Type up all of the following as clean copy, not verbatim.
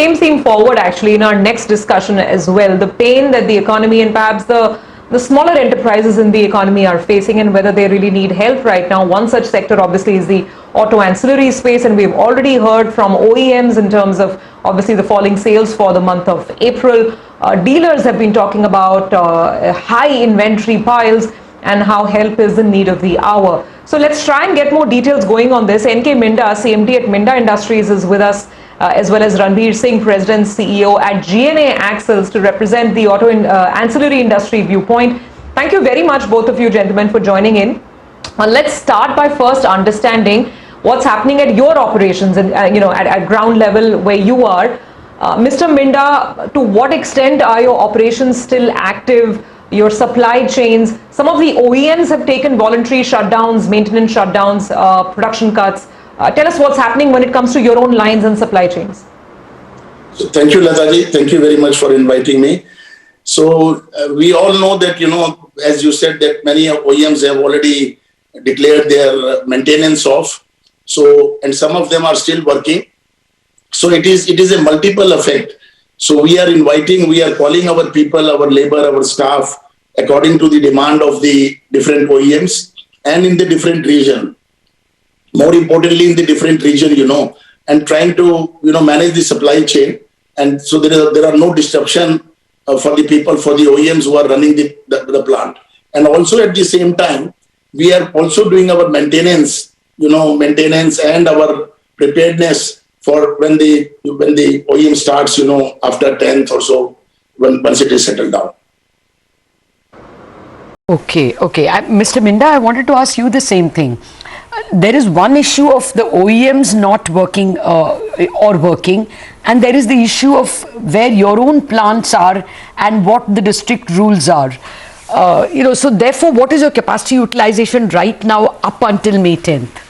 same theme forward actually in our next discussion as well. The pain that the economy and perhaps the smaller enterprises in the economy are facing and whether they really need help right now. One such sector obviously is the auto ancillary space, and we've already heard from OEMs in terms of obviously the falling sales for the month of April. Dealers have been talking about high inventory piles and how help is in need of the hour. So let's try and get more details going on this. NK Minda, CMD at Minda Industries, is with us, as well as Ranbir Singh, President CEO at GNA Axles, to represent the auto ancillary industry viewpoint. Thank you very much, both of you gentlemen, for joining in. Let's start by first understanding what's happening at your operations and at ground level where you are. Mr. Minda, to what extent are your operations still active? Your supply chains, some of the OEMs have taken voluntary shutdowns, maintenance shutdowns, production cuts. Tell us what's happening when it comes to your own lines and supply chains. So thank you, Lataji. Thank you very much for inviting me. So we all know that, as you said, that many OEMs have already declared their maintenance off. So, and some of them are still working. So it is a multiple effect. So we are calling our people, our labor, our staff, according to the demand of the different OEMs and in the different region. More importantly, in the different region, and trying to, manage the supply chain. And so there are no disruption for the people, for the OEMs who are running the plant. And also at the same time, we are also doing our maintenance and our preparedness for when the OEM starts, after 10th or so, once it is settled down. Okay. Mr. Minda, I wanted to ask you the same thing. There is one issue of the OEMs not working or working, and there is the issue of where your own plants are and what the district rules are. So therefore, what is your capacity utilization right now up until May 10th?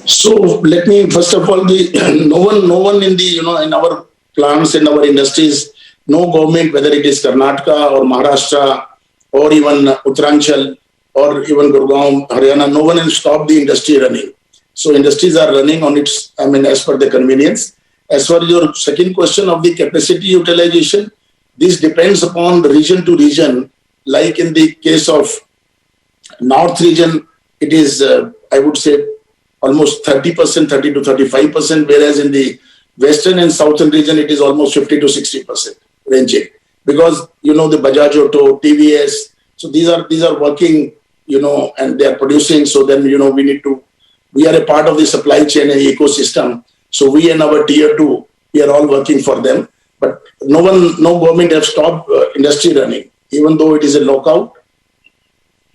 So let me first of all, no one in the in our plants, in our industries, no government, whether it is Karnataka or Maharashtra or even Uttaranchal or even Gurgaon, Haryana, no one has stopped the industry running. So industries are running on its, as per the convenience. As for your second question of the capacity utilization, this depends upon region to region. Like in the case of North region, it is, I would say, almost 30%, 30 to 35%, whereas in the Western and Southern region, it is almost 50 to 60% ranging. Because, the Bajaj Auto, TVS, so these are working, and they are producing. So then, we are a part of the supply chain and ecosystem. So we and our tier 2, we are all working for them. But no government has stopped industry running, even though it is a lockout.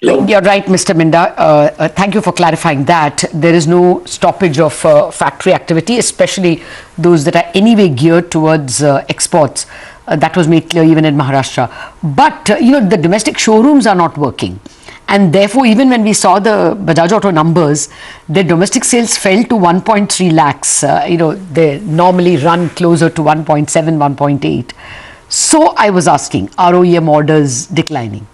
You're right, Mr. Minda. Thank you for clarifying that. There is no stoppage of factory activity, especially those that are anyway geared towards exports. That was made clear even in Maharashtra. But, the domestic showrooms are not working. And therefore, even when we saw the Bajaj Auto numbers, their domestic sales fell to 1.3 lakhs. They normally run closer to 1.7, 1.8. So I was asking, are OEM orders declining?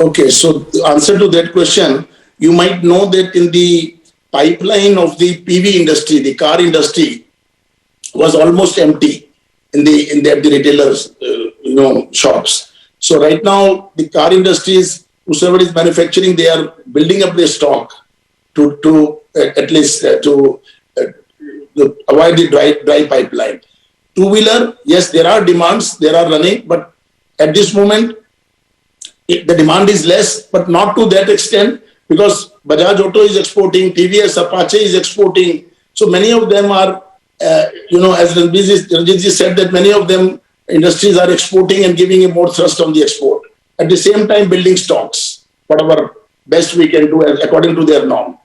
Okay, so the answer to that question, you might know that in the pipeline of the PV industry, the car industry was almost empty in the retailers, shops. So right now, the car industries, whoever is manufacturing, they are building up their stock to at least to avoid the dry pipeline. Two-wheeler, yes, there are demands, they are running, but at this moment, the demand is less, but not to that extent, because Bajaj Auto is exporting, TVS, Apache is exporting. So many of them are, as Ranjit said, that many of them industries are exporting and giving a more thrust on the export. At the same time, building stocks, whatever best we can do according to their norm.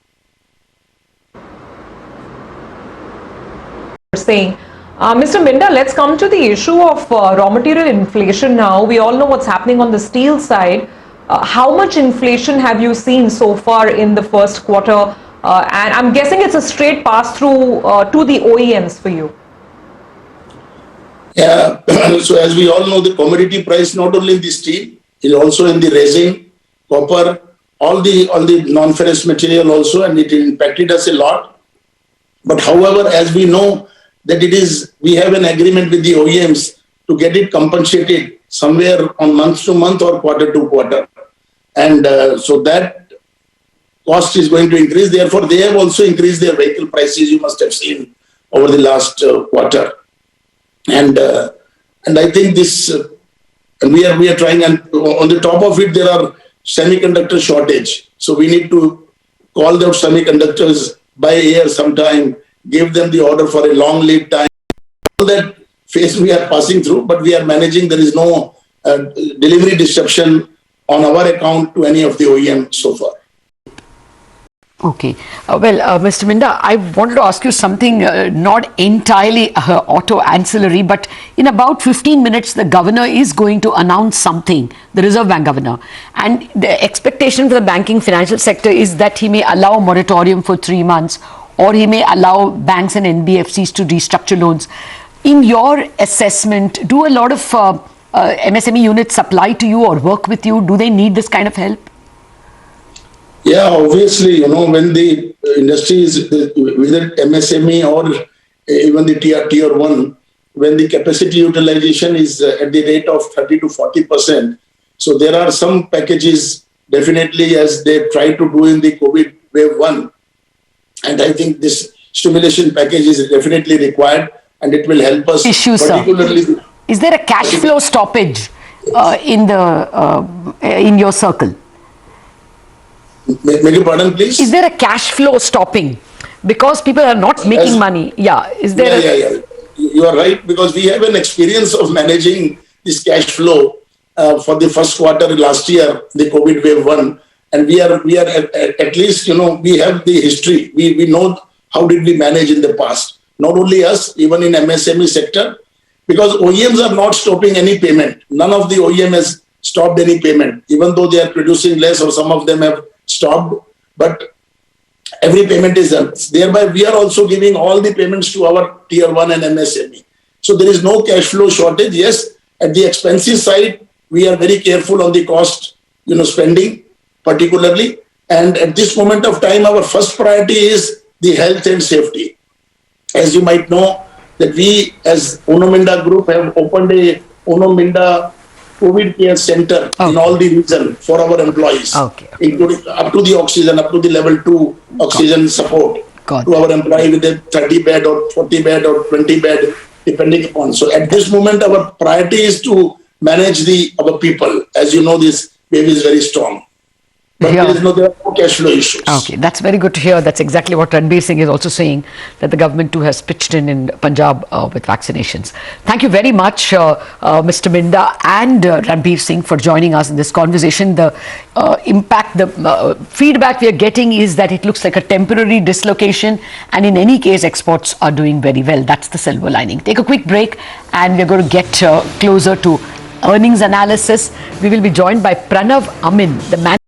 Saying. Mr. Minda, let's come to the issue of raw material inflation now. We all know what's happening on the steel side. How much inflation have you seen so far in the first quarter? And I'm guessing it's a straight pass-through to the OEMs for you. Yeah, so as we all know, the commodity price, not only in the steel, is also in the resin, copper, all the non-ferrous material also, and it impacted us a lot. But however, as we know, that we have an agreement with the OEMs to get it compensated somewhere on month to month or quarter to quarter. And so that cost is going to increase. Therefore, they have also increased their vehicle prices, you must have seen, over the last quarter. And I think this, and we are trying, and on the top of it, there are semiconductor shortage. So we need to call those semiconductors by air sometime, give them the order for a long lead time. All that phase we are passing through, but we are managing. There is no delivery disruption on our account to any of the OEM so far. Okay. Mr. Minda, I wanted to ask you something not entirely auto ancillary, but in about 15 minutes, the governor is going to announce something, the Reserve Bank governor. And the expectation for the banking financial sector is that he may allow a moratorium for 3 months, or he may allow banks and NBFCs to restructure loans. In your assessment, do a lot of MSME units supply to you or work with you? Do they need this kind of help? Yeah, obviously, when the industry is, whether MSME or even the tier 1, when the capacity utilization is at the rate of 30 to 40%, so there are some packages definitely as they try to do in the COVID wave 1. And I think this stimulation package is definitely required and it will help us. Particularly, sir. Is there a cash flow stoppage in your circle? Beg your pardon, please? Is there a cash flow stopping? Because people are not making money. Yeah. Is there? Yeah. You are right, because we have an experience of managing this cash flow for the first quarter last year, the COVID wave 1. And we are at least, we have the history. We know how did we manage in the past. Not only us, even in MSME sector, because OEMs are not stopping any payment. None of the OEM has stopped any payment, even though they are producing less or some of them have stopped, but every payment is done. Thereby, we are also giving all the payments to our tier 1 and MSME. So there is no cash flow shortage. Yes, at the expenses side, we are very careful on the cost, spending particularly. And at this moment of time, our first priority is the health and safety. As you might know, that we as Uno Minda Group have opened a Uno Minda COVID care center in all the region for our employees, including up to the oxygen, up to the level 2 oxygen support to our employee with a 30 bed or 40 bed or 20 bed, depending upon. So at this moment, our priority is to manage our people. As you know, this wave is very strong. But there are no cash flow issues. Okay, that's very good to hear. That's exactly what Ranbir Singh is also saying, that the government too has pitched in Punjab with vaccinations. Thank you very much, Mr. Minda and Ranbir Singh, for joining us in this conversation. The impact, the feedback we are getting is that it looks like a temporary dislocation, and in any case, exports are doing very well. That's the silver lining. Take a quick break, and we're going to get closer to earnings analysis. We will be joined by Pranav Amin, the man